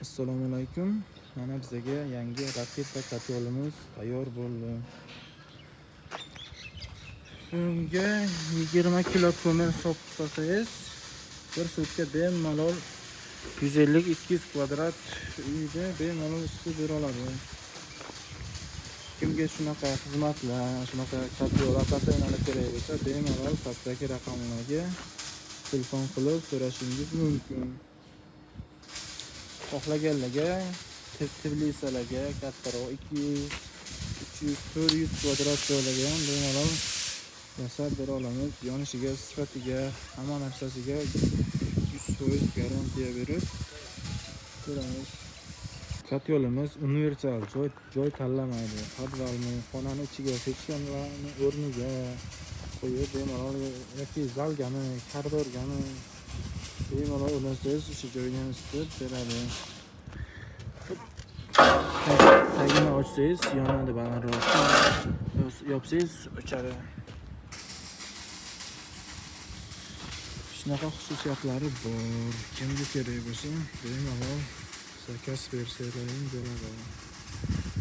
Assalomu alaykum. Mana bizga yangi raketa kotyolimiz tayyor bo'ldi. Unga 20 kilo ko'mir solsangiz, bir sutka bemalol 150-200 kvadrat uyda bemalol isitib bera oladi. Kimga shunaqa xizmatlar, shunaqa kotyol aparatlari kerak bo'lsa, bemalol pastdagi raqamlarga telefon qilib so'rashingiz mumkin. Xohlaganlarga Tbilisalarga kattaroq 200, 300, 400 kvadrat joylarga ham bemalol yasab bera olamiz. Yonishiga, sifatiga, hamma narsasiga 100% garantiya berib beramiz. Kotyolimiz universal, joy tanlamaydi. Podvalni, xonani ichiga, pechkanlarni o'rniga qo'yib bemalol yoki zalgami, koridorgami bemalol ulansangiz o'sha joydan isitib beradi. Tagini ochsangiz yonadi balandroq. Yopsangiz o'chadi. Shunaqa xususiyatlari bor. Kimga kerak bo'lsa bemalol zakaz bersalaring bo'ladi.